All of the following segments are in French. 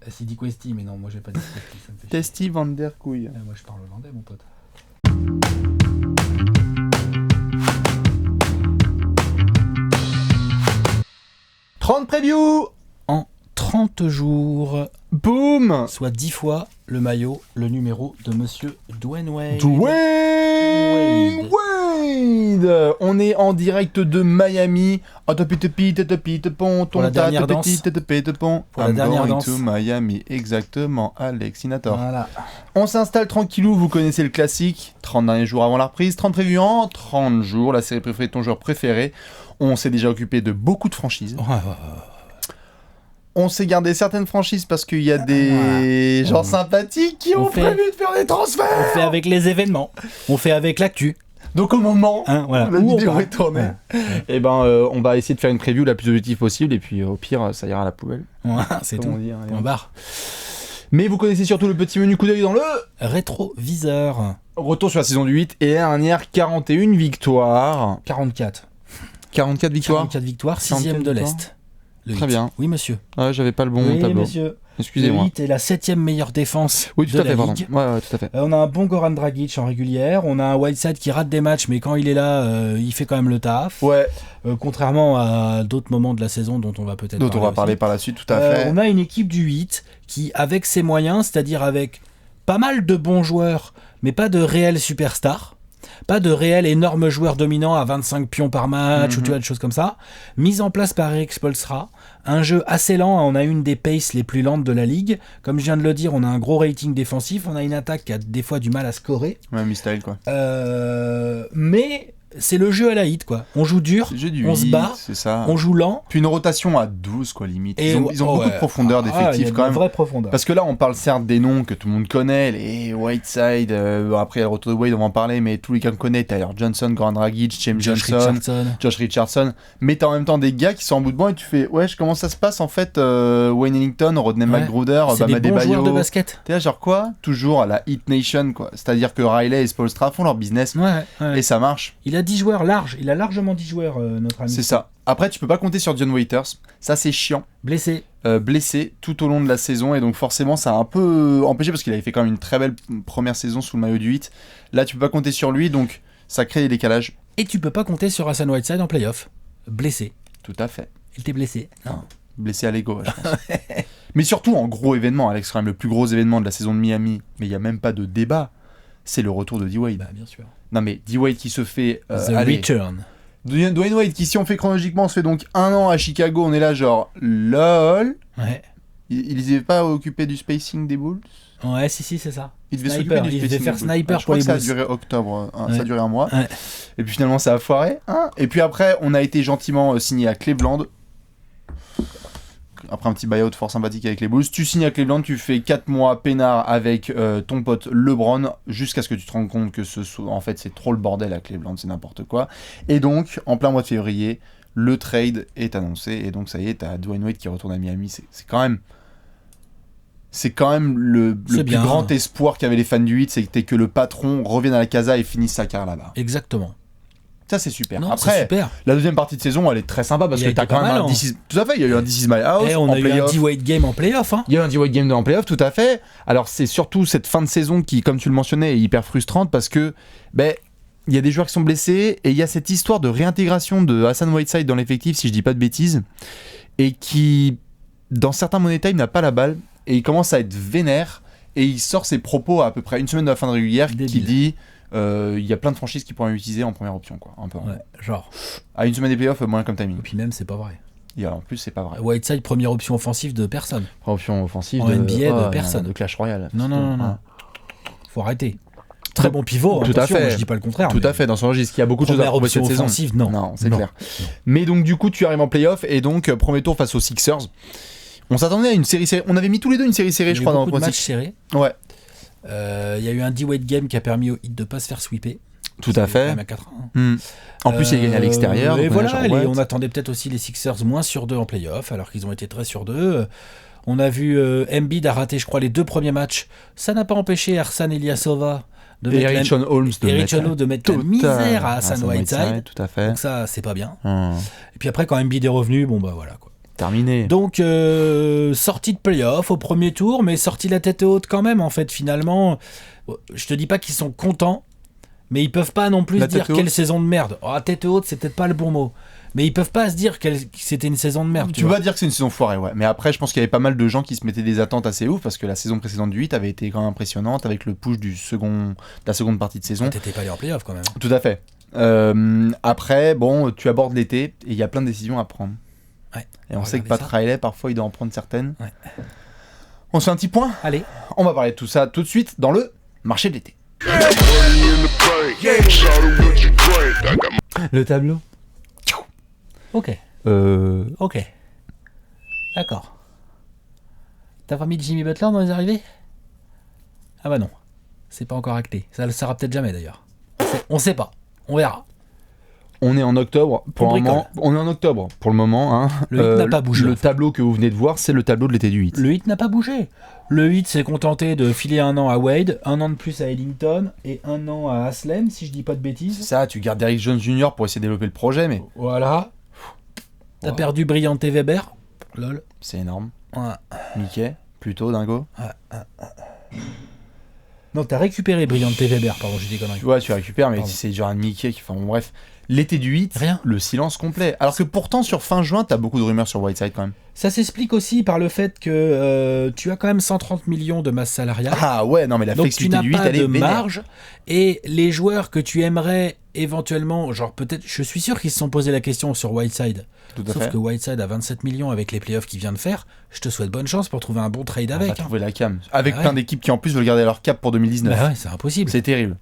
S'il dit Questi, mais non, moi j'ai pas dit Questi, ça me fait chier. Testy Van Der Couille. Moi je parle hollandais, mon pote. « 30 previews !» En 30 jours, Boum soit 10 fois le maillot, le numéro de monsieur Dwayne Wade. Dwayne Wade. On est en direct de Miami. Pour la dernière danse. Pour la dernière danse. To Miami, exactement, Alex Inator. Voilà. On s'installe tranquillou, vous connaissez le classique. 30 derniers jours avant la reprise, 30 prévus en 30 jours, la série préférée de ton joueur préféré. On s'est déjà occupé de beaucoup de franchises. On s'est gardé certaines franchises parce qu'il y a des gens sympathiques qui ont prévu de faire des transferts. On fait avec les événements, on fait avec l'actu. Donc au moment où la vidéo est tournée, on va essayer de faire une preview la plus objective possible et puis au pire ça ira à la poubelle. C'est tout, on barre. Mais vous connaissez surtout le petit menu coup d'œil dans le rétroviseur. Retour sur la saison du 8 et dernière 41 victoires. 44 victoires. 44 victoires, 6ème de l'Est. Très bien. Oui, monsieur. Ah, j'avais pas le bon tableau. Oui, monsieur. Excusez-moi. Le 8 est la 7ème meilleure défense oui, tout de à fait, la Ligue. Ouais, tout à fait. On a un bon Goran Dragic en régulière. On a un Whiteside qui rate des matchs, mais quand il est là, il fait quand même le taf. Ouais. Contrairement à d'autres moments de la saison dont on va peut-être parler par la suite, tout à fait. On a une équipe du 8 qui, avec ses moyens, c'est-à-dire avec pas mal de bons joueurs, mais pas de réels superstars, pas de réels énormes joueurs dominants à 25 pions par match ou tu vois, des choses comme ça, mise en place par Eric Spoelstra, un jeu assez lent, on a une des paces les plus lentes de la ligue, comme je viens de le dire, on a un gros rating défensif, on a une attaque qui a des fois du mal à scorer, mi-style quoi. Mais c'est le jeu à la hit quoi, on joue dur, on se bat, c'est ça. On joue lent. Puis une rotation à 12 quoi limite. Ils ont beaucoup de profondeur d'effectifs quand même. Vraie profondeur. Parce que là on parle certes des noms que tout le monde connaît, les Whiteside, après il y a le retour de Wade on va en parler, mais tous les gars qu'on connaît, Tyler Johnson, Goran Dragic, Josh Richardson, mais t'as en même temps des gars qui sont en bout de banc et tu fais comment ça se passe en fait, Wayne Ellington, Rodney McGruder, Bam Adebayo, de basket. T'es là genre quoi, toujours à la Heat Nation quoi, c'est-à-dire que Riley et Spoelstra font leur business et ça marche. Il a 10 joueurs larges, il a largement 10 joueurs notre ami. C'est ça. Après tu peux pas compter sur Dion Waiters, ça c'est chiant. Blessé tout au long de la saison et donc forcément ça a un peu empêché parce qu'il avait fait quand même une très belle première saison sous le maillot du 8. Là tu peux pas compter sur lui donc ça crée des décalages. Et tu peux pas compter sur Hassan Whiteside en play-off. Blessé. Tout à fait. Il était blessé. Non. Blessé à l'ego, je pense. Mais surtout en gros événement, Alex, quand même le plus gros événement de la saison de Miami, mais il n'y a même pas de débat, c'est le retour de D-Wade. Bah bien sûr. Non mais D-Wade qui se fait... return. Dwayne Wade qui, si on fait chronologiquement, on se fait donc 1 an à Chicago, on est là genre lol. Ouais. Il n'était pas occupé du spacing des Bulls. Ouais, si, c'est ça. Il devait faire sniper pour les Bulls. Ça a duré octobre, ça a duré un mois. Ouais. Et puis finalement ça a foiré. Et puis après, on a été gentiment signé à Cleveland. Après un petit buyout fort sympathique avec les Bulls, tu signes à Cleveland, tu fais 4 mois peinard avec ton pote LeBron, jusqu'à ce que tu te rendes compte que en fait c'est trop le bordel à Cleveland, c'est n'importe quoi. Et donc, en plein mois de février, le trade est annoncé, et donc ça y est, t'as Dwayne Wade qui retourne à Miami, c'est quand même le plus grand espoir qu'avaient les fans du 8, c'était que le patron revienne à la casa et finisse sa carrière là-bas. Exactement. Ça c'est super. Non, après, c'est super. La deuxième partie de saison, elle est très sympa parce que t'as quand même tout à fait, il y a eu un This Is My House. On a eu un D-Wade game en playoff. Il y a eu un D-Wade game en playoff, tout à fait. Alors c'est surtout cette fin de saison qui, comme tu le mentionnais, est hyper frustrante parce que il y a des joueurs qui sont blessés et il y a cette histoire de réintégration de Hassan Whiteside dans l'effectif, si je dis pas de bêtises, et qui, dans certains Money Time, n'a pas la balle et il commence à être vénère et il sort ses propos à peu près une semaine de la fin de régulière qui dit il y a plein de franchises qui pourraient l'utiliser en première option quoi, un peu. Ouais, genre à une semaine des playoffs, moins comme timing. Et puis même c'est pas vrai. Et alors, en plus c'est pas vrai. Whiteside première option offensive de personne. Première option offensive en NBA de personne. De Clash Royale. Non. Faut arrêter. Très bon pivot. Tout à fait. Je dis pas le contraire. Tout à fait. Dans son registre, il y a beaucoup de choses à prouver cette saison. Non, c'est clair. Mais donc du coup, tu arrives en playoff et donc premier tour face aux Sixers. On s'attendait à une série serrée. On avait mis tous les deux une série serrée, je crois, dans le match serré. Ouais. Il y a eu un D-Wade game qui a permis au Heat de pas se faire sweeper. Tout à fait. À 4-1. En plus, il a gagné à l'extérieur. Et voilà, on attendait peut-être aussi les Sixers moins sur 2 en playoff, alors qu'ils ont été très sur 2. On a vu Embiid a raté, je crois, les 2 premiers matchs. Ça n'a pas empêché Arsan Ilyasova de mettre la misère à Hassan Whiteside. Tout à fait. Donc ça, c'est pas bien. Et puis après, quand Embiid est revenu, bon bah voilà quoi. Terminé. Donc, sortie de playoff au premier tour, mais sortie la tête haute quand même, en fait, finalement. Je te dis pas qu'ils sont contents, mais ils peuvent pas non plus La se dire tête haute. quelle saison de merde. Oh, tête haute, c'est peut-être pas le bon mot. Mais ils peuvent pas se dire que c'était une saison de merde. Tu vas dire que c'est une saison foirée, ouais. Mais après, je pense qu'il y avait pas mal de gens qui se mettaient des attentes assez ouf parce que la saison précédente du 8 avait été quand même impressionnante avec le push de la seconde partie de saison. T'étais pas allé en playoff quand même. Tout à fait. Après, bon, tu abordes l'été et il y a plein de décisions à prendre. Ouais. Et on sait que Pat Riley, parfois, il doit en prendre certaines. Ouais. On se fait un petit point. Allez. On va parler de tout ça tout de suite dans le marché de l'été. Le tableau. Ok. Ok. D'accord. T'as pas mis Jimmy Butler dans les arrivées? Ah bah non. C'est pas encore acté. Ça le sera peut-être jamais d'ailleurs. On sait pas. On verra. On est en octobre pour le moment. On est en octobre pour le moment. Hein. Le 8 n'a pas bougé. Le tableau que vous venez de voir, c'est le tableau de l'été du 8. Le 8 n'a pas bougé. Le 8 s'est contenté de filer 1 an à Wade, 1 an de plus à Ellington et 1 an à Haslem, si je dis pas de bêtises. Ça, tu gardes Derrick Jones Jr. pour essayer de développer le projet, mais. Voilà. T'as perdu Briante Weber. Lol. C'est énorme. Ouais. Mickey, plutôt, dingo. Non, t'as récupéré Briante Weber, pardon, j'ai dit conneries. Ouais, tu récupères, mais Pardon. c'est genre un Mickey qui. Enfin, bon, bref. L'été du 8, Rien. Le silence complet. Alors que pourtant, sur fin juin, t'as beaucoup de rumeurs sur Whiteside quand même. Ça s'explique aussi par le fait que tu as quand même 130 millions de masse salariale. Ah ouais, non, mais la Donc flexibilité tu du n'as 8, pas elle est de vénère. marge. Et les joueurs que tu aimerais éventuellement, genre peut-être, je suis sûr qu'ils se sont posé la question sur Whiteside. Tout à Sauf fait. que Whiteside a 27 millions avec les playoffs qu'il vient de faire. Je te souhaite bonne chance pour trouver un bon trade On va avec. trouver la cam. Avec Ouais. plein d'équipes qui en plus veulent garder leur cap pour 2019. Bah ouais, c'est impossible. C'est terrible.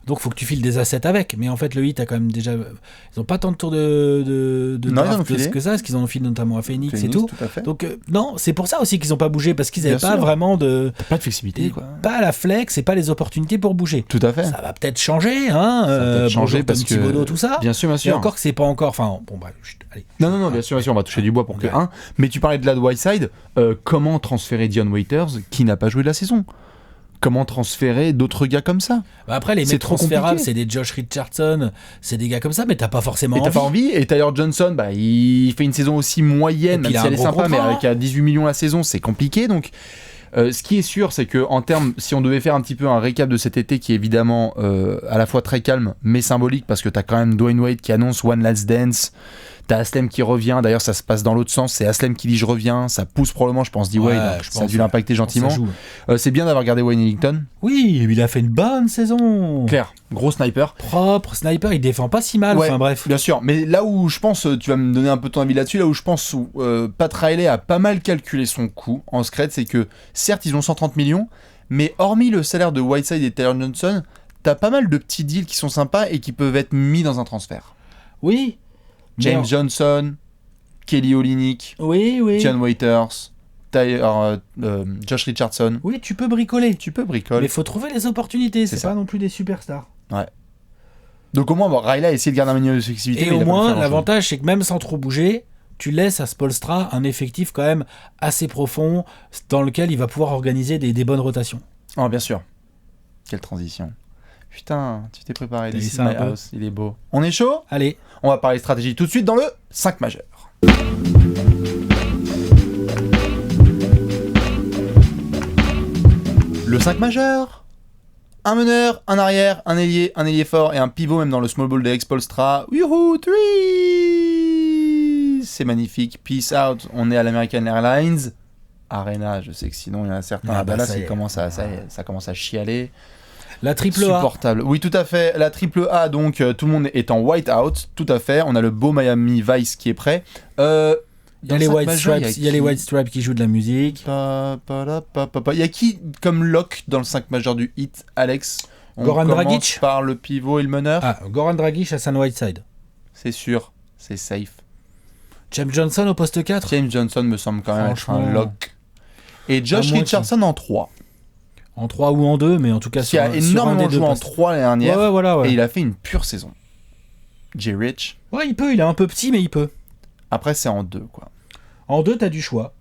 Donc faut que tu files des assets avec. Mais en fait, le Heat a quand même déjà. Ils ont pas tant de tours de Non, ils en ont draft filé. que ça, parce qu'ils en ont filé notamment à Phoenix et Phoenix, tout. à fait. Donc non, c'est pour ça aussi qu'ils ont pas bougé, parce qu'ils avaient Bien pas sûr. vraiment de. T'as pas de flexibilité, quoi. Pas la flex et pas les opportunités pour bouger. Tout à fait. Ça va peut-être changer, hein. Ça va peut-être changer bonjour, parce Tom que. Thibodeau, tout ça. Bien sûr, bien Et sûr. encore que c'est pas encore. Enfin, bon, bref, allez. Non, bien sûr, on va toucher du bois pour que Ouais. 1. Mais tu parlais de la Whiteside. Comment transférer Dion Waiters qui n'a pas joué de la saison? Comment transférer d'autres gars comme ça? Bah après, les C'est mecs trop transférables, compliqué. c'est des Josh Richardson, c'est des gars comme ça, mais t'as pas forcément Et t'as pas envie? Et Tyler Johnson, bah, il fait une saison aussi moyenne, Et puis même il a si un elle est gros sympa, mais contrat. avec à 18 millions la saison, c'est compliqué. Donc, ce qui est sûr, c'est que en termes, si on devait faire un petit peu un récap de cet été, qui est évidemment à la fois très calme, mais symbolique, parce que t'as quand même Dwayne Wade qui annonce One Last Dance. T'as Haslem qui revient, d'ailleurs ça se passe dans l'autre sens, c'est Haslem qui dit je reviens, ça pousse probablement, je pense, D-Wade, Ouais, donc je ça a pense, dû l'impacter gentiment. Ça joue. C'est bien d'avoir gardé Wayne Ellington, Oui, il a fait une bonne saison. clair, gros sniper. Propre, sniper, il défend pas si mal, Ouais, enfin bref. bien sûr, mais là où je pense, tu vas me donner un peu ton avis là-dessus, là où je pense où Pat Riley a pas mal calculé son coût en secret, c'est que certes ils ont 130 millions, mais hormis le salaire de Whiteside et Tyler Johnson, t'as pas mal de petits deals qui sont sympas et qui peuvent être mis dans un transfert. Oui. James Mais- Johnson, Kelly Olynyk, Oui, oui. Dion Waiters, Josh Richardson. Oui, tu peux bricoler. Tu peux bricoler. Mais faut trouver les opportunités, c'est ça. pas non plus des superstars. Donc au moins, bon, Riley a essayé de garder un minimum de flexibilité. Et mais il au a pas pu moins, faire grand-chose. l'avantage, c'est que même sans trop bouger, tu laisses à Spoelstra un effectif quand même assez profond dans lequel il va pouvoir organiser des bonnes rotations. Oh, bien sûr. Quelle transition. Putain, tu t'es préparé. T'as This vu is ça un my peu house. Il est beau. On est chaud? Allez, On va parler stratégie tout de suite dans le 5 majeur. Le 5 majeur. Un meneur, un arrière, un ailier fort et un pivot même dans le small ball de Expolstra. Youhou, 3. C'est magnifique. Peace out. On est à l'American Airlines Arena. Je sais que sinon il y en a certains Ah à bah, Dallas ça y qui est. commencent à ça commence à chialer. la triple A. Supportable. Oui, tout à fait. La triple A, donc tout le monde est en white out. Tout à fait. On a le beau Miami Vice qui est prêt. Il y a les White Stripes, il y a les White Stripes qui jouent de la musique. Il y a qui comme lock dans le 5 majeur du hit, Alex? On Goran commence Dragic par le pivot et le meneur. Ah, Goran Dragic à San Whiteside. C'est sûr, c'est safe. James Johnson au poste 4. James Johnson me semble quand même être Franchement. un lock. Et Josh À moins Richardson en 3. En 3 ou en 2, mais en tout cas Qui a sur un énormément des deux joué en postes. 3 l'année dernière. Ouais, voilà, ouais. Et il a fait une pure saison. J. Rich. Ouais, il peut, il est un peu petit, mais il peut. Après, c'est en 2, quoi. En 2, t'as du choix.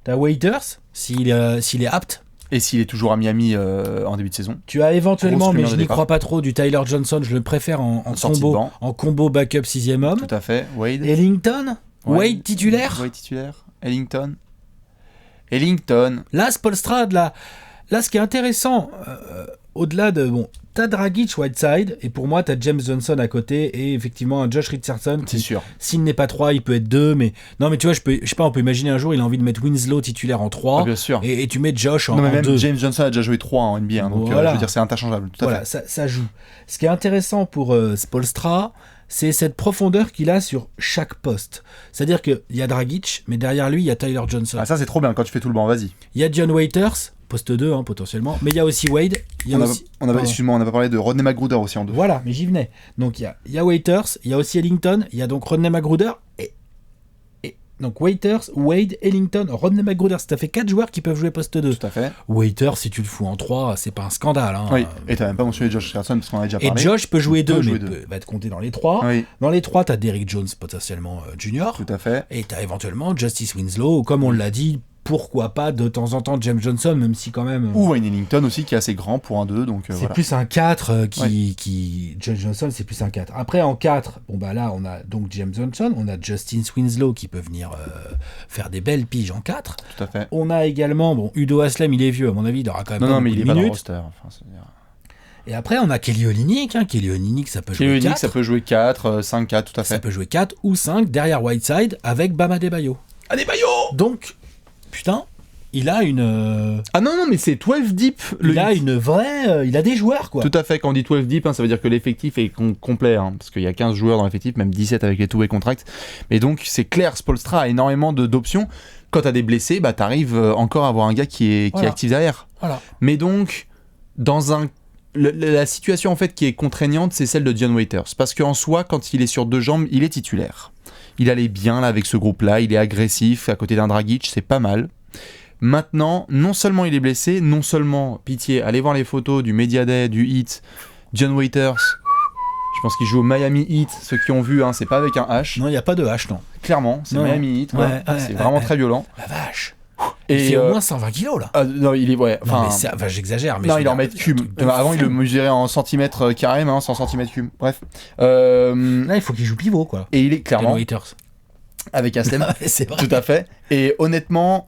T'as Waiters, s'il est apte. Et s'il est toujours à Miami en début de saison. Tu as éventuellement, Grosse mais rumeur je de n'y départ. crois pas trop, du Tyler Johnson. Je le préfère en Sortie de combo, banc. en combo backup 6ème homme. Tout à fait. Wade. Ellington, Wade titulaire. Wade titulaire. Ellington. Là, Spoelstra, là, ce qui est intéressant, au-delà de... Bon, t'as Dragic, Whiteside, et pour moi, t'as James Johnson à côté, et effectivement un Josh Richardson. C'est sûr. S'il n'est pas 3, il peut être 2, mais... Non, mais tu vois, je sais pas, on peut imaginer un jour, il a envie de mettre Winslow titulaire en 3, bien sûr. Et tu mets Josh en 2. Non, mais même James Johnson a déjà joué 3 en NBA, hein, donc voilà. je veux dire, c'est interchangeable. Tout à voilà, fait. ça joue. Ce qui est intéressant pour Spoelstra, c'est cette profondeur qu'il a sur chaque poste. C'est-à-dire qu'il y a Dragic, mais derrière lui, il y a Tyler Johnson. Ah, ça, c'est trop bien quand tu fais tout le banc, vas-y. Il y a Dion Waiters, poste 2 potentiellement, mais il y a aussi Wade. Excuse-moi, on n'a pas parlé de Rodney McGruder aussi en 2. Voilà, mais j'y venais. Donc il y a Waiters, il y a aussi Ellington, il y a donc Rodney McGruder et donc Waiters, Wade, Ellington, Rodney McGruder. Ça fait 4 joueurs qui peuvent jouer poste 2. Tout à fait. Waiters, si tu le fous en 3, c'est pas un scandale. Hein. Oui, et t'as même pas mentionné Josh Richardson parce qu'on en a déjà parlé. Et Josh peut jouer 2, mais va être compté dans les 3. Oui. Dans les 3, t'as Derrick Jones potentiellement junior. Tout à fait. Et t'as éventuellement Justice Winslow, comme on l'a dit, pourquoi pas de temps en temps James Johnson, même si quand même... Ou Wayne Ellington aussi, qui est assez grand pour un 2, donc c'est voilà. plus un 4 James Johnson, c'est plus un 4. Après, en 4, bon bah là, on a donc James Johnson, on a Justice Winslow qui peut venir faire des belles piges en 4. Tout à fait. On a également, Udo Haslem, il est vieux, à mon avis, il aura quand même Non, mais il est pas dans le roster. Enfin, et après, on a Kelly Olynyk. Kelly Olynyk, ça peut jouer 4. Ça peut jouer 4, 5-4, tout à fait. Ça peut jouer 4 ou 5 derrière Whiteside avec Bam Adebayo. Donc, putain... Il a une... Ah non, mais c'est 12 deep. Il a une vraie... il a des joueurs, quoi. Tout à fait. Quand on dit 12 deep, ça veut dire que l'effectif est complet. Parce qu'il y a 15 joueurs dans l'effectif, même 17 avec les two-way contracts. Mais donc, c'est clair, Spoelstra a énormément d'options. Quand t'as des blessés, t'arrives encore à avoir un gars qui est actif derrière. Voilà. Mais donc, la situation en fait qui est contraignante, c'est celle de Dion Waiters. Parce qu'en soi, quand il est sur 2 jambes, il est titulaire. Il allait bien là avec ce groupe-là. Il est agressif. À côté d'un Dragic, c'est pas mal. Maintenant, non seulement il est blessé, non seulement, pitié, allez voir les photos du Media Day, du Heat, Dion Waiters, je pense qu'il joue au Miami Heat, ceux qui ont vu, c'est pas avec un H. Non, il n'y a pas de H, non. Clairement, c'est Miami Heat, c'est vraiment très violent. La vache. Et il fait au moins 120 kilos, là. Non, il est, j'exagère, mais... Non, il en met cube. Avant, il le mesurait en centimètres carrés, maintenant, c'est en centimètres cubes. Bref. Là, il faut qu'il joue pivot, quoi. Et il est clairement... Waiters. Avec Haslem. C'est vrai. Tout à fait. Et honnêtement...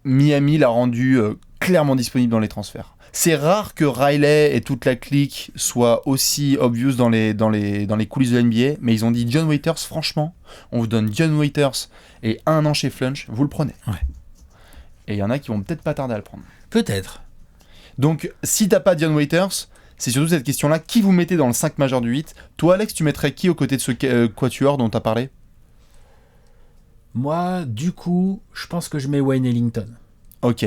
Miami l'a rendu clairement disponible dans les transferts. C'est rare que Riley et toute la clique soient aussi obvious dans les coulisses de l'NBA, mais ils ont dit Dion Waiters, franchement, on vous donne Dion Waiters et 1 an chez Flunch, vous le prenez. Ouais. Et il y en a qui vont peut-être pas tarder à le prendre. Peut-être. Donc, si t'as pas Dion Waiters, c'est surtout cette question-là, qui vous mettez dans le 5 majeur du 8 ? Toi, Alex, tu mettrais qui aux côtés de ce quatuor dont t'as parlé ? Moi, du coup, je pense que je mets Wayne Ellington. Ok.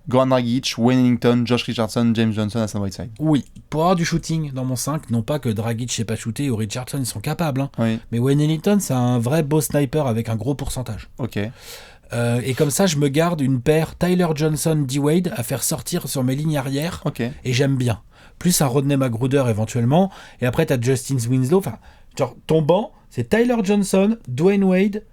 Goran Dragic, Wayne Ellington, Josh Richardson, James Johnson, Hassan Whiteside. Oui, pour avoir du shooting dans mon 5, non pas que Dragic sait pas shooter ou Richardson, ils sont capables. Oui. Mais Wayne Ellington, c'est un vrai beau sniper avec un gros pourcentage. Ok. Et comme ça, je me garde une paire Tyler Johnson, D-Wade à faire sortir sur mes lignes arrière. Ok. Et j'aime bien. Plus un Rodney McGruder éventuellement. Et après, t'as Justin Winslow. Enfin, genre, ton banc, c'est Tyler Johnson, Dwayne Wade,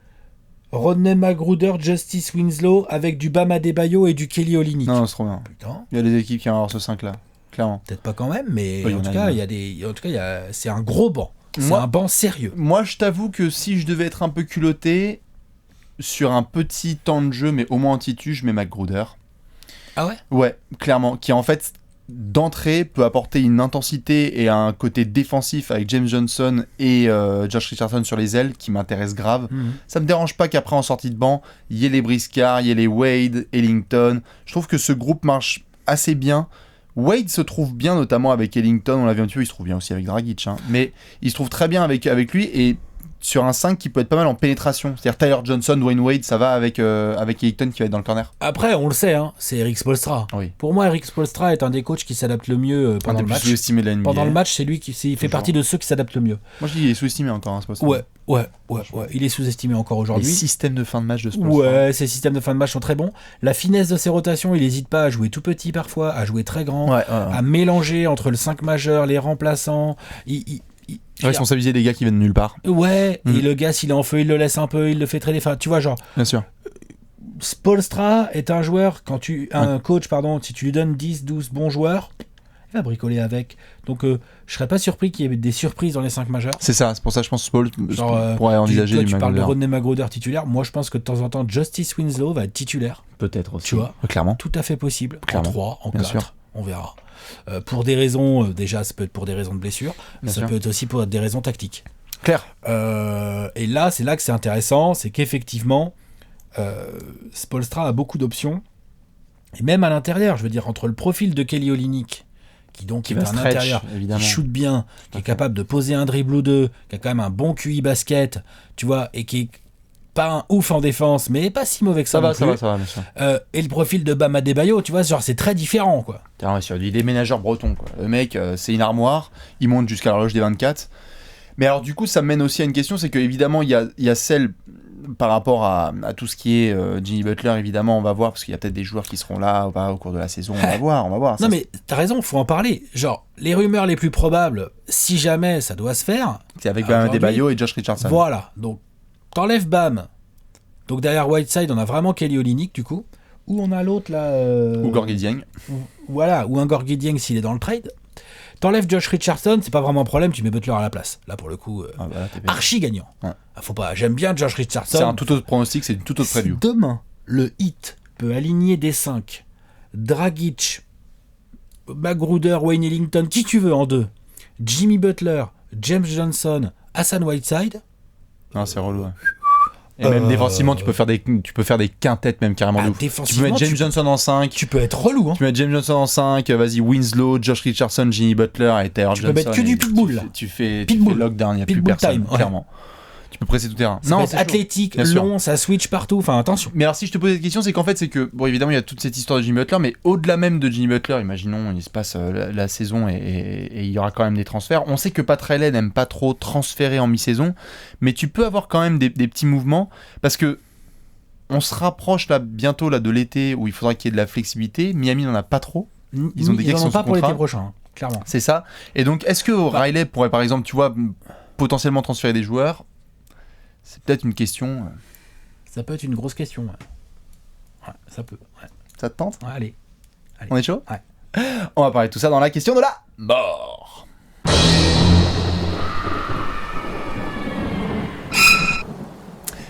Rodney McGruder, Justice Winslow avec du Bam Adebayo et du Kelly Olynyk. Non, c'est trop bien. Putain. Il y a des équipes qui vont avoir ce 5 là, clairement. Peut-être pas quand même, mais Oui, en tout cas, c'est un gros banc. C'est un banc sérieux. Moi, je t'avoue que si je devais être un peu culotté, sur un petit temps de jeu, mais au moins en titu, je mets McGruder. Ah ouais ? Ouais, clairement. Qui en fait, d'entrée, peut apporter une intensité et un côté défensif avec James Johnson et Josh Richardson sur les ailes qui m'intéresse grave. Ça me dérange pas qu'après en sortie de banc, il y ait les Briscard, il y ait les Wade, Ellington. Je trouve que ce groupe marche assez bien. Wade se trouve bien notamment avec Ellington, on l'a vu un petit peu, il se trouve bien aussi avec Dragic, mais il se trouve très bien avec lui et sur un 5 qui peut être pas mal en pénétration. C'est-à-dire Tyler Johnson, Dwayne Wade, ça va avec Ellington qui va être dans le corner. Après, on le sait, c'est Eric Spoelstra. Oui. Pour moi, Eric Spoelstra est un des coachs qui s'adapte le mieux pendant le match. Sous-estimé de la NBA. Pendant le match, c'est lui qui fait partie de ceux qui s'adaptent le mieux. Moi, je dis qu'il est sous-estimé encore, Spoelstra. Ouais. Il est sous-estimé encore aujourd'hui. Les systèmes de fin de match de Spoelstra. Ouais, ces systèmes de fin de match sont très bons. La finesse de ses rotations, il n'hésite pas à jouer tout petit parfois, à jouer très grand, à mélanger entre le 5 majeur, les remplaçants. Responsabiliser des gars qui viennent de nulle part. Ouais, et le gars, s'il est en feu, il le laisse un peu, il le fait traîner. Enfin, tu vois, genre. Bien sûr. Spoelstra est un joueur, un coach, si tu lui donnes 10, 12 bons joueurs, Il a bricolé avec. Donc, je serais pas surpris qu'il y ait des surprises dans les 5 majeurs. C'est ça, c'est pour ça que je pense que Spall pourrait envisager toi, du tu parles de Magruder. Rodney Magruder titulaire. Moi, je pense que de temps en temps, Justice Winslow va être titulaire. Peut-être aussi. Tu vois, clairement. tout à fait possible. Clairement. En 3, en Bien 4, sûr. on verra. Pour des raisons, déjà, ça peut être pour des raisons de blessure. Bien Ça sûr. peut être aussi pour des raisons tactiques. Claire. Et là, c'est là que c'est intéressant, c'est qu'effectivement, Spoelstra a beaucoup d'options. Et même à l'intérieur, je veux dire, entre le profil de Kelly Olynyk, qui donc est va un stretch, intérieur, évidemment. qui shoot bien, qui est capable de poser un dribble ou deux, qui a quand même un bon QI basket, tu vois, et qui est pas un ouf en défense, mais pas si mauvais que ça. Ça va, non ça plus. va, ça va, bien sûr. Et le profil de Bam Adebayo, tu vois, genre c'est très différent, quoi. T'es sur du déménageur breton, quoi. Le mec, c'est une armoire, il monte jusqu'à l'horloge des 24. Mais alors, du coup, ça me mène aussi à une question, c'est qu'évidemment, il y a celle par rapport à tout ce qui est Jimmy Butler, évidemment, on va voir, parce qu'il y a peut-être des joueurs qui seront là au cours de la saison, on va voir. Non, Ça, mais t'as raison, faut en parler. Genre, les rumeurs les plus probables, si jamais ça doit se faire. c'est avec Bam Adebayo et Josh Richardson. Voilà, donc t'enlèves Bam. Donc derrière Whiteside, on a vraiment Kelly Olynyk, du coup. Ou on a l'autre là. Ou Gorgui Dieng. Voilà, ou un Gorgui Dieng s'il est dans le trade. T'enlèves Josh Richardson, c'est pas vraiment un problème, tu mets Butler à la place. Là, pour le coup, Ah bah là, t'es bien. archi gagnant. Ouais. Faut pas, j'aime bien Josh Richardson. C'est un tout autre pronostic, c'est une toute autre Si preview. demain, le Heat peut aligner des 5, Dragic, Magruder, Wayne Ellington, qui tu veux en 2, Jimmy Butler, James Johnson, Hassan Whiteside, Non, c'est relou. Ouais. Et même défensivement, tu peux faire des quintettes même carrément de ouf. Tu peux défensivement, mettre James Johnson en 5. tu peux être relou. Hein. Tu mets James Johnson en 5, vas-y, Winslow, Josh Richardson, Jimmy Butler et Taylor Tu Johnson. peux mettre que du et pitbull, là. Tu fais Pitbull. lockdown, il n'y a plus Pitbull personne, time, ouais. clairement. Tu peux presser tout terrain. Ça peut être c'est chaud. athlétique, Bien sûr. long, ça switch partout, enfin attention. Mais alors si je te pose cette question, c'est qu'en fait, c'est que, bon, évidemment, il y a toute cette histoire de Jimmy Butler, mais au-delà même de Jimmy Butler, imaginons, il se passe la saison et il y aura quand même des transferts. On sait que Pat Riley n'aime pas trop transférer en mi-saison, mais tu peux avoir quand même des petits mouvements, parce que on se rapproche là bientôt là, de l'été où il faudra qu'il y ait de la flexibilité. Miami n'en a pas trop. Ils ont des gars qui en sont ont pas sous pour l'été contrat. prochain, hein, clairement. C'est ça. Et donc, est-ce que Riley pourrait, par exemple, tu vois, potentiellement transférer des joueurs? C'est peut-être une question. Ça peut être une grosse question. Ouais, ouais ça peut. Ouais. Ça te tente? Ouais, allez. On est chaud? Ouais. On va parler de tout ça dans la question de la mort.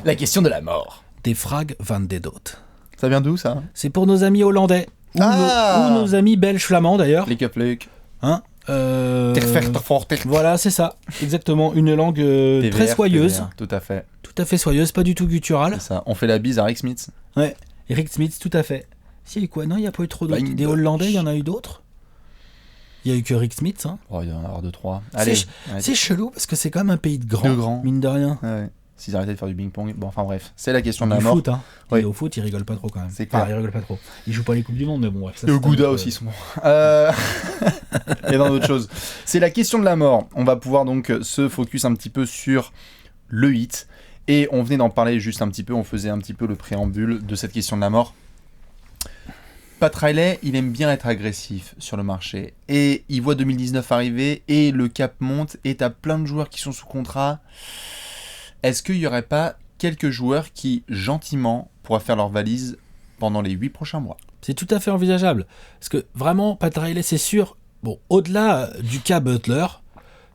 La question de la mort. Des frags van de Doot. Ça vient d'où ça? C'est pour nos amis hollandais. Ou, Ah ou nos amis belges flamands d'ailleurs. Les Luc. Hein Voilà, Voilà, c'est ça. Exactement. Une langue très soyeuse. Tout à fait. Tout à fait soyeuse, pas du tout gutturale. C'est ça. On fait la bise à Rick Smith. Ouais. Eric Smith, tout à fait. Si, il y a eu quoi? Non, il n'y a pas eu trop d'autres. Bah, Des Hollandais, il y en a eu d'autres. Il y a eu que Rick Smith. Hein. Oh, il doit y en avoir 2-3. Allez. C'est chelou parce que c'est quand même un pays de grands. De grands. Mine de rien. Ouais. S'ils arrêtaient de faire du ping-pong. Bon, enfin bref. C'est la question de la Du mort. foot, hein. Oui. Et au foot, ils rigolent pas trop quand même. C'est Enfin, clair. ils rigolent pas trop. Ils jouent pas les Coupes du Monde, mais bon, bref. Ça, Et au c'est un Gouda autre- aussi, ils sont bons. Et dans d'autres choses. C'est la question de la mort. On va pouvoir donc se focus un petit peu sur le hit. Et on venait d'en parler juste un petit peu. On faisait un petit peu le préambule de cette question de la mort. Pat Riley, il aime bien être agressif sur le marché. Et il voit 2019 arriver et le cap monte. Et t'as plein de joueurs qui sont sous contrat. Est-ce qu'il n'y aurait pas quelques joueurs qui, gentiment, pourraient faire leur valise pendant les 8 prochains mois? C'est tout à fait envisageable. Parce que vraiment, Pat Riley, c'est sûr. Bon, au-delà du cas Butler,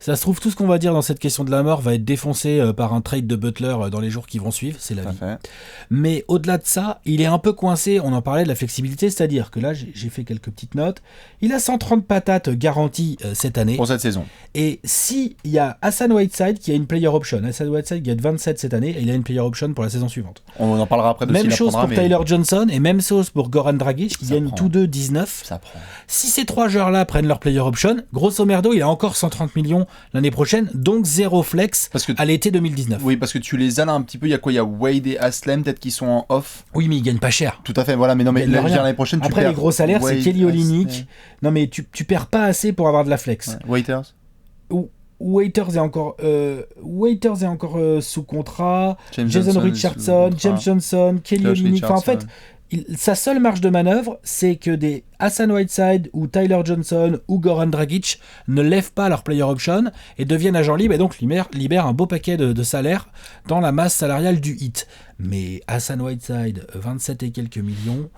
ça se trouve, tout ce qu'on va dire dans cette question de la mort va être défoncé par un trade de Butler dans les jours qui vont suivre. C'est la Tout à vie. fait. Mais au-delà de ça, il est un peu coincé. On en parlait de la flexibilité, c'est-à-dire que là, j'ai fait quelques petites notes. Il a 130 patates garanties cette année. Pour cette saison. Et si il y a Hassan Whiteside qui a une player option, Hassan Whiteside qui a 27 cette année et il a une player option pour la saison suivante. On en parlera après de Même s'il chose apprendra, pour mais Tyler Johnson et même chose pour Goran Dragic qui Ça gagnent prend. tous deux 19. ça prend. Si ces trois joueurs-là prennent leur player option, grosso merdo, il a encore 130 millions l'année prochaine, donc zéro flex Parce que à l'été 2019. oui, parce que tu les as là un petit peu. Il y a quoi? Il y a Wade et Aslem peut-être qui sont en off. Oui, mais ils gagnent pas cher. Tout à fait. Voilà, mais non, mais Gagne rien. l'année prochaine, tu Après, perds les gros salaires, c'est Wade, Kelly Olynyk. Aslem. Non, mais tu perds pas assez pour avoir de la flex. Ouais. Waiters. Waiters est encore sous contrat. Jason Johnson, Richardson, sous James contrat. Johnson, Kelly Josh Olynyk. Enfin, en fait, Richardson. Sa seule marge de manœuvre, c'est que des Hassan Whiteside ou Tyler Johnson ou Goran Dragic ne lèvent pas leur player option et deviennent agents libres et donc libèrent un beau paquet de salaire dans la masse salariale du Heat. Mais Hassan Whiteside, 27 et quelques millions,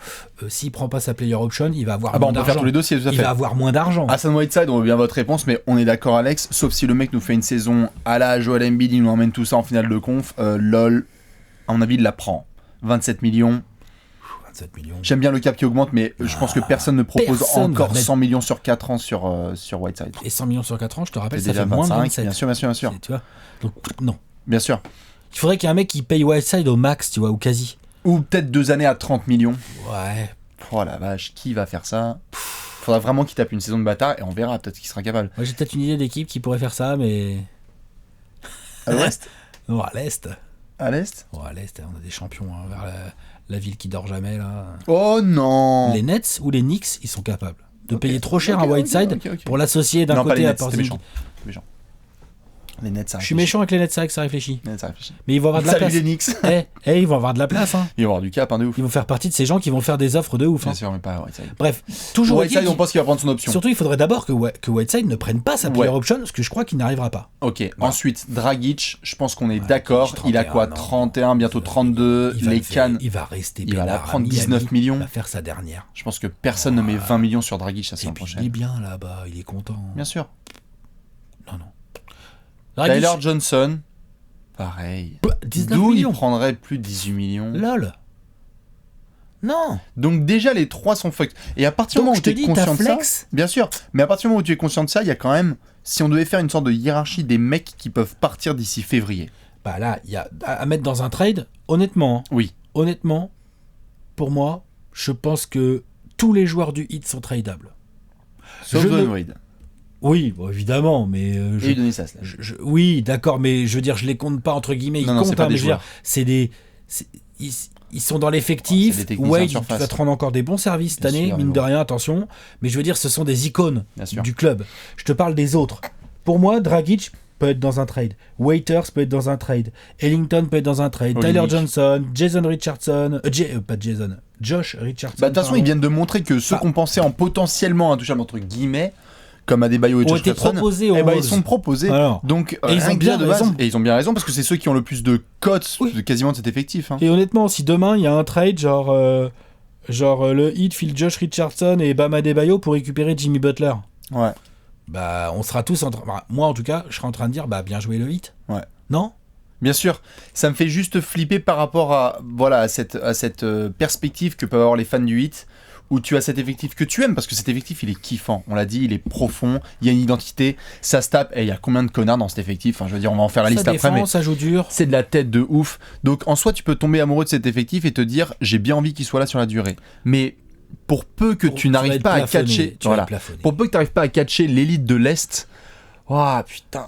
s'il prend pas sa player option, il va avoir moins on peut d'argent. faire tous les dossiers, tout à fait. Il va avoir moins d'argent. Hassan Whiteside, on veut bien votre réponse, mais on est d'accord, Alex, sauf si le mec nous fait une saison à la Joel Embiid, il nous emmène tout ça en finale de conf, lol, à mon avis, il la prend. 27 millions. 27 millions. J'aime bien le cap qui augmente, mais je pense que personne ne propose personne encore va mettre- 100 millions sur 4 ans sur Whiteside. Et 100 millions sur 4 ans, je te rappelle, C'est ça déjà fait moins de 25, 27. bien sûr. C'est- Tu vois donc, non. Bien sûr. Il faudrait qu'il y ait un mec qui paye Whiteside au max, tu vois, ou quasi. Ou peut-être 2 années à 30 millions. Ouais. Oh la vache, qui va faire ça? Faudra vraiment qu'il tape une saison de bâtard et on verra, peut-être qu'il sera capable. Moi, j'ai peut-être une idée d'équipe qui pourrait faire ça, mais. À l'ouest? Non, à l'Est. À l'est? Oh, à l'Est, on a des champions hein, vers la ville qui dort jamais, là. Oh non! Les Nets ou les Knicks, ils sont capables de Ok. payer trop cher Ok, à Whiteside ok. pour l'associer d'un Non, pas les côté à Nets, c'était Porzingis. méchant. C'était méchant. Les Nets, ça Je suis réfléchit. méchant avec les Nets, c'est vrai que ça réfléchit. Les Nets, ça réfléchit. Mais ils vont avoir de la Salut place. les Knicks! Ils vont avoir de la place. Hein. Il va y avoir du cap, de ouf. Ils vont faire partie de ces gens qui vont faire des offres de ouf. Bien Hein. sûr, mais pas Whiteside. Bref, toujours Whiteside, est-il on pense qu'il va prendre son option. surtout, il faudrait d'abord que Whiteside ne prenne pas sa player option, parce que je crois qu'il n'arrivera pas. Ok, ensuite, Dragic, je pense qu'on est Ouais, d'accord. 31, Il a quoi? non. 31, bientôt 32. Il va Les le faire, Cannes, il va rester il va la peinard à prendre Miami, 19 millions. Il va faire sa dernière. je pense que personne ne met 20 millions sur Dragic la Et saison puis il est prochaine. bien là-bas, il est content. Bien sûr. Non. Dragic, Tyler Johnson, pareil. 19 D'où il millions. prendrait plus de 18 millions? Lol. Non. Donc déjà les trois sont fucked. Et à partir du Donc moment je où te tu es dis, conscient ta de ça, flex, bien sûr, mais à partir du moment où tu es conscient de ça, il y a quand même, si on devait faire une sorte de hiérarchie des mecs qui peuvent partir d'ici février. bah là, il y a à mettre dans un trade, honnêtement, Oui. honnêtement, pour moi, je pense que tous les joueurs du Heat sont tradables. Sauf Je Dwayne ne- Wade. Oui, bon, évidemment, mais Et Udonis Haslem. oui, d'accord, mais je veux dire, je les compte pas entre guillemets. Ils Non, comptent, c'est pas des mais je veux dire, joueurs. c'est des, ils sont dans l'effectif. C'est des techniciens Wade, de tu surface. vas te rendre encore des bons services cette Bien année, sûr, mine mais de bon. rien, attention. Mais je veux dire, ce sont des icônes Bien sûr. du club. Je te parle des autres. Pour moi, Dragic peut être dans un trade. Waiters peut être dans un trade. Ellington peut être dans un trade. Tyler Olynyk. Johnson, Jason Richardson, pas Jason, Josh Richardson. Bah, de toute façon, pardon, ils viennent de montrer que ceux Ah. qu'on pensait en potentiellement intouchables entre guillemets, comme Adebayo et Ont Josh été Richardson, proposés aux eh ben, ils Wolves. sont proposés. Alors, Donc et ils rien ont que bien de base, raison. et ils ont bien raison parce que c'est ceux qui ont le plus de cotes Oui. de quasiment de cet effectif. Hein. Et honnêtement, si demain il y a un trade genre le Heat file Josh Richardson et Bam Adebayo pour récupérer Jimmy Butler, Ouais. bah on sera tous en train. Bah, moi en tout cas, je serai en train de dire bah bien joué le Heat. Ouais. Non. Bien sûr, ça me fait juste flipper par rapport à voilà à cette perspective que peuvent avoir les fans du Heat, où tu as cet effectif que tu aimes parce que cet effectif il est kiffant. On l'a dit, il est profond, il y a une identité, ça se tape. Et il y a combien de connards dans cet effectif? Enfin, je veux dire, on va en faire la Ça liste défend, après, mais ça joue dur. c'est de la tête de ouf. Donc en soi, tu peux tomber amoureux de cet effectif et te dire j'ai bien envie qu'il soit là sur la durée. Mais pour peu que tu vas n'arrives être pas à plafonné, catcher, tu vas voilà, être plafonné. pour peu que tu n'arrives pas à catcher l'élite de l'Est, oh putain.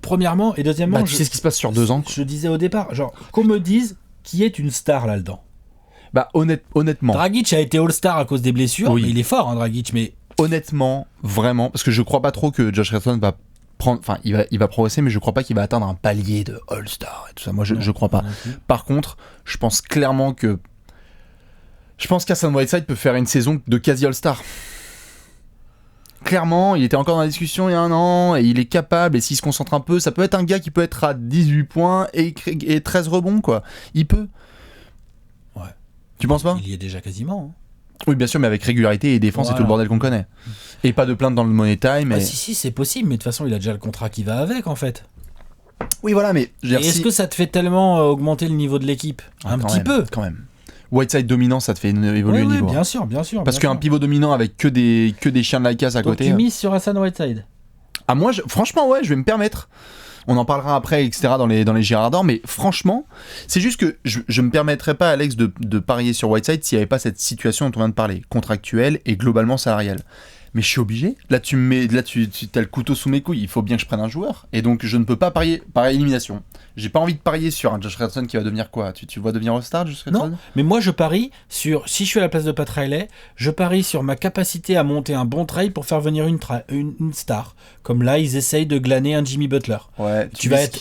Premièrement et deuxièmement, Bah, tu sais ce qui se passe sur 2 ans. je disais au départ, genre qu'on me dise qui est une star là-dedans. Bah honnêtement. Dragic a été All-Star à cause des blessures, Oui. mais il est fort, hein, Dragic. Mais Honnêtement, vraiment, parce que je crois pas trop que Josh Richardson va prendre, enfin, il va progresser, mais je crois pas qu'il va atteindre un palier de All-Star et tout ça. Moi, je crois pas. Par contre, je pense clairement que, je pense qu'Hassan Whiteside peut faire une saison de quasi All-Star. Clairement, il était encore dans la discussion il y a 1 an, et il est capable, et s'il se concentre un peu, ça peut être un gars qui peut être à 18 points et 13 rebonds, quoi. Il peut. Ouais. Tu penses pas? il y est déjà quasiment. Hein. Oui, bien sûr, mais avec régularité et défense et Voilà. tout le bordel qu'on connaît. Et pas de plainte dans le money time. Ah, si, c'est possible, mais de toute façon, il a déjà le contrat qui va avec, en fait. Oui, voilà, mais je veux Et dire, est-ce si- que ça te fait tellement augmenter le niveau de l'équipe? Ah, Un quand petit même, peu. quand même. Whiteside dominant, ça te fait évoluer Oui, le niveau. bien sûr, bien sûr. Parce bien qu'un sûr. pivot dominant avec que des chiens de la casse à Donc côté. tu mises sur Hassan Whiteside. Ah, moi, franchement, ouais, je vais me permettre. On en parlera après, etc., dans les Girardins, mais franchement, c'est juste que je me permettrais pas, Alex, de parier sur Whiteside s'il n'y avait pas cette situation dont on vient de parler, contractuelle et globalement salariale. mais je suis obligé. Là, tu as le couteau sous mes couilles. Il faut bien que je prenne un joueur. Et donc, je ne peux pas parier par élimination. J'ai pas envie de parier sur un Josh Redson qui va devenir quoi ? Tu vois devenir All-Star, Josh Redson ? Non, mais moi je parie sur, si je suis à la place de Pat Riley, je parie sur ma capacité à monter un bon trade pour faire venir une star. Comme là, ils essayent de glaner un Jimmy Butler. Ouais, tu vas être...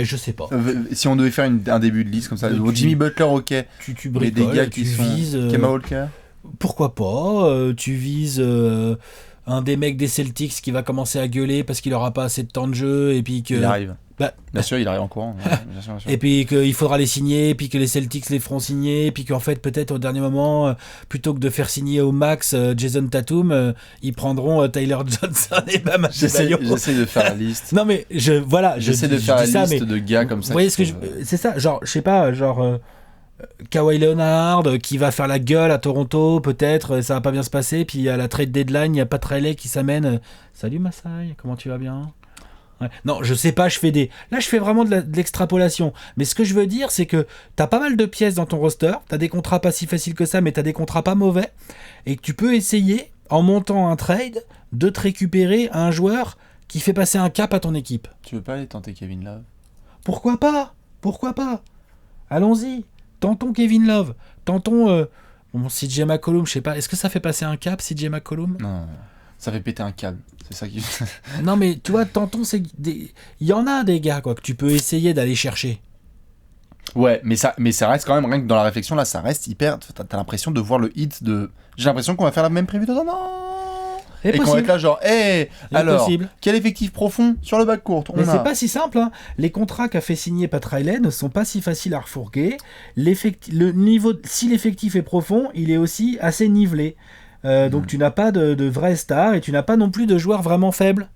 je sais pas. Si on devait faire un début de liste comme ça, Jimmy Butler, ok. Tu bricoles, des gars qui sont... vises... Kemba Walker ? Pourquoi pas, tu vises un des mecs des Celtics qui va commencer à gueuler parce qu'il aura pas assez de temps de jeu et puis que... Il arrive. Bien sûr, il arrive en courant. Ouais, bien sûr. Et puis qu'il faudra les signer, et puis que les Celtics les feront signer, et puis qu'en fait peut-être au dernier moment, plutôt que de faire signer au max Jason Tatum, ils prendront Tyler Johnson et Bam Adebayo. J'essaie de faire la liste. Non mais j'essaie de faire la liste de gars comme ça. Vous voyez c'est ça, genre je sais pas, Kawhi Leonard qui va faire la gueule à Toronto, peut-être ça va pas bien se passer, puis à la trade deadline il y a Pat Riley qui s'amène. Salut Masai, comment tu vas bien? Ouais. Non, je sais pas, je fais vraiment de l'extrapolation. Mais ce que je veux dire, c'est que t'as pas mal de pièces dans ton roster, t'as des contrats pas si faciles que ça, mais t'as des contrats pas mauvais, et que tu peux essayer, en montant un trade, de te récupérer un joueur qui fait passer un cap à ton équipe. Tu veux pas aller tenter Kevin Love ? Pourquoi pas ? Allons-y, tentons Kevin Love, tentons CJ McCollum, je sais pas, est-ce que ça fait passer un cap, CJ McCollum ? Non. Ça fait péter un câble, c'est ça qui... Non mais tu vois, tantôt il y en a des gars quoi que tu peux essayer d'aller chercher. Ouais, mais ça reste quand même, rien que dans la réflexion là, ça reste hyper... T'as l'impression de voir le hit de... J'ai l'impression qu'on va faire la même prévue de non. Et qu'on va être là genre, alors, quel effectif profond sur le backcourt mais c'est pas si simple, hein. Les contrats qu'a fait signer Pat Riley ne sont pas si faciles à refourguer. Le niveau, si l'effectif est profond, il est aussi assez nivelé. Donc tu n'as pas de vraie star et tu n'as pas non plus de joueurs vraiment faibles.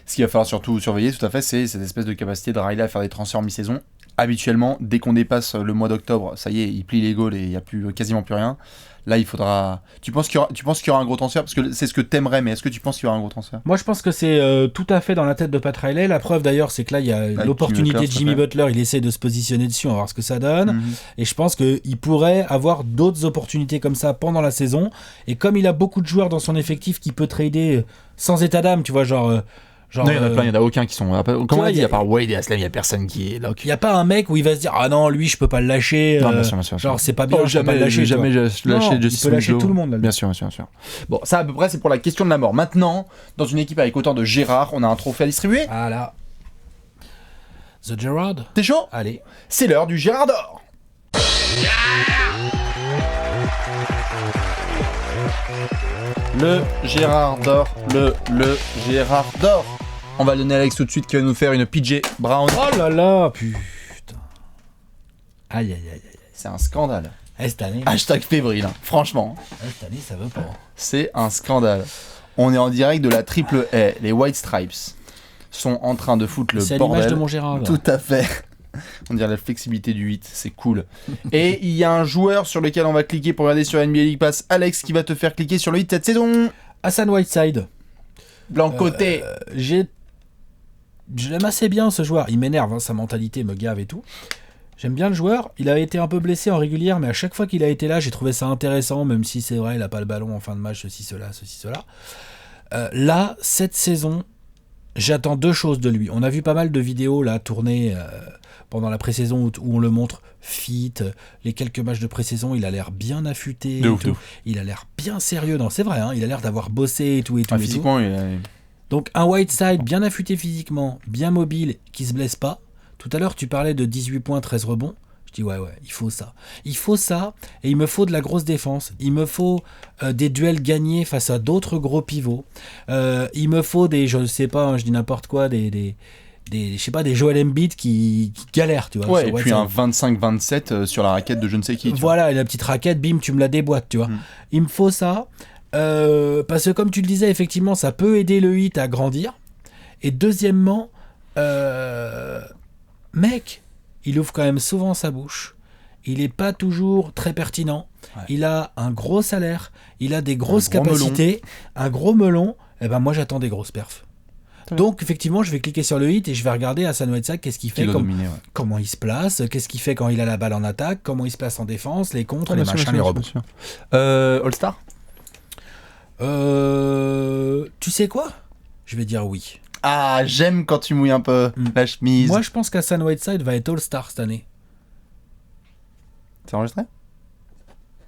Ce qu'il va falloir surtout surveiller, tout à fait, c'est cette espèce de capacité de Riley à faire des transferts mi-saison. Habituellement, dès qu'on dépasse le mois d'octobre, ça y est, il plie les goals et il n'y a quasiment plus rien. Là, il faudra... Tu penses qu'il y aura un gros transfert ? Parce que c'est ce que t'aimerais, mais est-ce que tu penses qu'il y aura un gros transfert ? Moi, je pense que c'est tout à fait dans la tête de Pat Riley. La preuve, d'ailleurs, c'est que là, il y a l'opportunité de Jimmy Butler. Il essaie de se positionner dessus, on va voir ce que ça donne. Mm-hmm. Et je pense qu'il pourrait avoir d'autres opportunités comme ça pendant la saison. Et comme il a beaucoup de joueurs dans son effectif qui peut trader sans état d'âme, tu vois, genre non, il y en a plein, il n'y en a aucun qui sont... Comment on a dit, à part Wade et Aslam, il n'y a personne qui est là. Il n'y a pas un mec où il va se dire « Ah non, lui, je peux pas le lâcher. » Non, bien sûr. Genre, c'est pas bien, je peux pas le lâcher. Jamais lâcher Justice. Il peut lâcher tout le monde. Là, bien sûr. Bon, ça, à peu près, c'est pour la question de la mort. Maintenant, dans une équipe avec autant de Gérard, on a un trophée à distribuer. Ah là. The Gerard. T'es chaud ? Allez. C'est l'heure du Gérard d'or. Le Gérard d'or. Le Gérard d'or. On va le donner à Alex tout de suite qui va nous faire une PJ Brown. Oh là là, putain. Aïe. C'est un scandale. Cette année. Hashtag fébrile, hein. Franchement. Cette année, ça veut pas. C'est un scandale. On est en direct de la triple A. Les White Stripes sont en train de foutre le bordel. C'est l'image de mon Gérard. Tout à fait. On dirait la flexibilité du 8, c'est cool. Et il y a un joueur sur lequel on va cliquer pour regarder sur NBA League Pass. Alex qui va te faire cliquer sur le 8 cette saison. Hassan Whiteside. Blanc côté. Je l'aime assez bien ce joueur. Il m'énerve, hein, sa mentalité me gave et tout. J'aime bien le joueur. Il a été un peu blessé en régulière, mais à chaque fois qu'il a été là, j'ai trouvé ça intéressant, même si c'est vrai, il n'a pas le ballon en fin de match, ceci, cela. Là, cette saison, j'attends deux choses de lui. On a vu pas mal de vidéos là tournées pendant la pré-saison où on le montre fit. Les quelques matchs de pré-saison, il a l'air bien affûté. De ouf. Il a l'air bien sérieux. Non, c'est vrai, hein, il a l'air d'avoir bossé et tout. Physiquement, Donc un Whiteside bien affûté physiquement, bien mobile, qui se blesse pas. Tout à l'heure, tu parlais de 18 points, 13 rebonds. Je dis ouais, il faut ça. Il faut ça, et il me faut de la grosse défense. Il me faut des duels gagnés face à d'autres gros pivots. Il me faut je sais pas, hein, je dis n'importe quoi, des Joel Embiid qui galèrent, tu vois. Ouais, et puis un 25-27 sur la raquette de je ne sais qui. Voilà, la petite raquette, bim, tu me la déboîtes, tu vois. Il me faut ça. Parce que comme tu le disais, effectivement, ça peut aider le hit à grandir. Et deuxièmement, mec, il ouvre quand même souvent sa bouche. Il n'est pas toujours très pertinent. Ouais. Il a un gros salaire. Il a des grosses capacités. Un gros melon. Et ben moi, j'attends des grosses perfs. Donc, effectivement, je vais cliquer sur le hit et je vais regarder Hassan Whiteside, qu'est-ce qu'il fait, comment il se place, qu'est-ce qu'il fait quand il a la balle en attaque, comment il se place en défense, les contres, les machins, les rebonds. All-Star ? Tu sais quoi? Je vais dire oui. Ah, j'aime quand tu mouilles un peu la chemise. Moi, je pense qu'Hassan Whiteside va être All-Star cette année. C'est enregistré?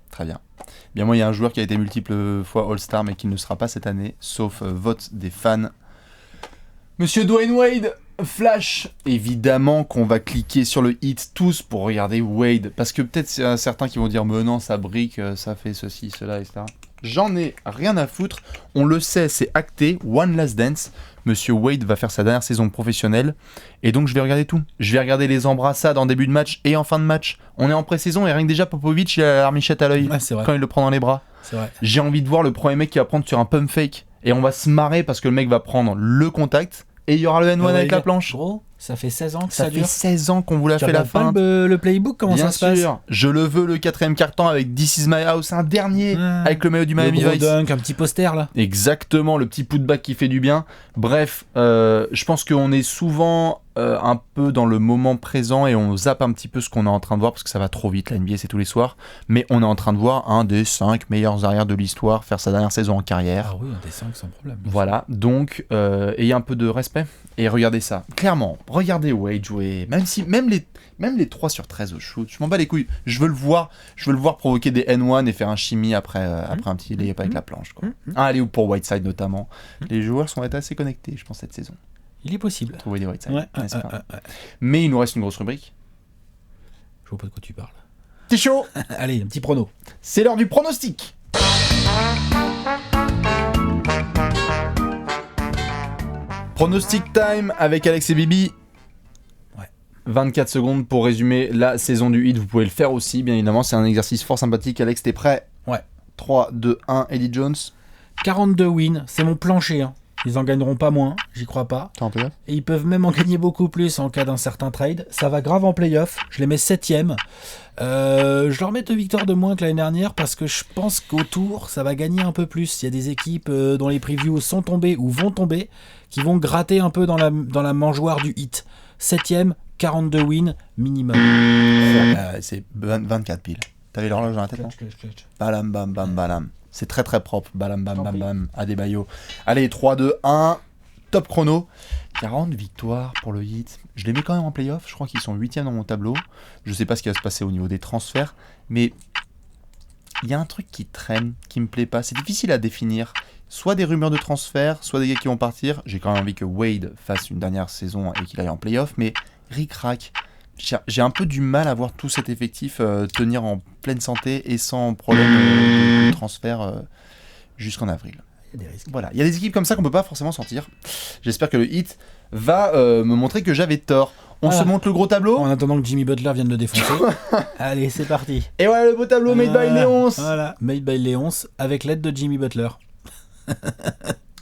Très bien. Bien, moi, il y a un joueur qui a été multiple fois All-Star, mais qui ne sera pas cette année, sauf vote des fans. Monsieur Dwayne Wade, Flash. Évidemment qu'on va cliquer sur le hit tous pour regarder Wade, parce que peut-être c'est certains qui vont dire, mais non, ça brique, ça fait ceci, cela, etc. J'en ai rien à foutre. On le sait, c'est acté. One Last Dance. Monsieur Wade va faire sa dernière saison professionnelle. Et donc, je vais regarder tout. Je vais regarder les embrassades en début de match et en fin de match. On est en pré-saison et rien que déjà, Popovic, il a la larmichette à l'œil quand il le prend dans les bras. C'est vrai. J'ai envie de voir le premier mec qui va prendre sur un pump fake. Et on va se marrer parce que le mec va prendre le contact. Et il y aura le N1 avec la planche. Gros, ça fait 16 ans que ça ça dure. fait 16 ans qu'on vous l'a fait la fin. Le playbook, comment Bien ça se passe? sûr, je le veux le 4ème quart-temps avec This Is My House, un dernier avec le maillot du Miami le Vice. dunk, un petit poster là. Exactement, le petit putback qui fait du bien. Bref, je pense qu'on est souvent un peu dans le moment présent et on zappe un petit peu ce qu'on est en train de voir parce que ça va trop vite, la NBA c'est tous les soirs. Mais on est en train de voir un des 5 meilleurs arrières de l'histoire faire sa dernière saison en carrière. Ah oui, un des 5 sans problème. Voilà, donc ayez un peu de respect et regardez ça. Clairement, regardez Wade jouer, même les 3 sur 13 au shoot, je m'en bats les couilles. Je veux le voir provoquer des N1 et faire un chimie après un petit layup avec la planche. Quoi. Allez, ou pour Whiteside notamment. Les joueurs sont assez connectés, je pense, cette saison. Il est possible. Trouver des Whiteside, Ouais, n'est-ce pas ? Mais il nous reste une grosse rubrique. Je vois pas de quoi tu parles. T'es chaud ? Allez, un petit prono. C'est l'heure du pronostic. Pronostic time avec Alex et Bibi. 24 secondes pour résumer la saison du hit. Vous pouvez le faire aussi, bien évidemment. C'est un exercice fort sympathique. Alex, t'es prêt ? Ouais. 3, 2, 1, Eddie Jones. 42 wins, c'est mon plancher. Hein. Ils en gagneront pas moins, j'y crois pas. Et ils peuvent même en gagner beaucoup plus en cas d'un certain trade. Ça va grave en playoff. Je les mets 7ème. Je leur mets 2 victoires de moins que l'année dernière parce que je pense qu'au tour, ça va gagner un peu plus. Il y a des équipes dont les previews sont tombées ou vont tomber qui vont gratter un peu dans la mangeoire du hit. 7ème, 42 wins minimum. C'est 24 piles. T'avais l'horloge dans la tête, non ? Balam, bam, bam, balam. C'est très très propre. Balam, bam, bam, bam. Adebayo. Allez, 3, 2, 1. Top chrono. 40 victoires pour le hit. Je les mets quand même en playoff. Je crois qu'ils sont 8ème dans mon tableau. Je sais pas ce qui va se passer au niveau des transferts. Mais il y a un truc qui traîne, qui me plaît pas. C'est difficile à définir. Soit des rumeurs de transfert, soit des gars qui vont partir. J'ai quand même envie que Wade fasse une dernière saison et qu'il aille en playoff. Mais ric-rac. J'ai un peu du mal à voir tout cet effectif tenir en pleine santé et sans problème de transfert jusqu'en avril. Il y a des risques. Voilà, il y a des équipes comme ça qu'on peut pas forcément sentir. J'espère que le hit va me montrer que j'avais tort. On se montre le gros tableau. En attendant que Jimmy Butler vienne le défoncer. Allez, c'est parti. Et voilà le beau tableau made by Léonce. Voilà, made by Léonce avec l'aide de Jimmy Butler.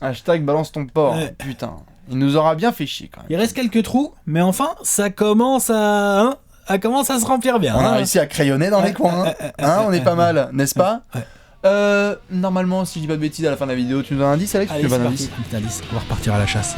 Hashtag balance ton porc. Ouais. Putain. Il nous aura bien fait chier quand même. Il reste quelques trous, mais enfin, ça commence à se remplir bien. On a réussi à crayonner dans les coins. On est pas mal, n'est-ce pas ? Normalement, si je dis pas de bêtises à la fin de la vidéo, tu nous donnes un indice, Alex ? Allez, c'est parti. Un indice. On va repartir à la chasse.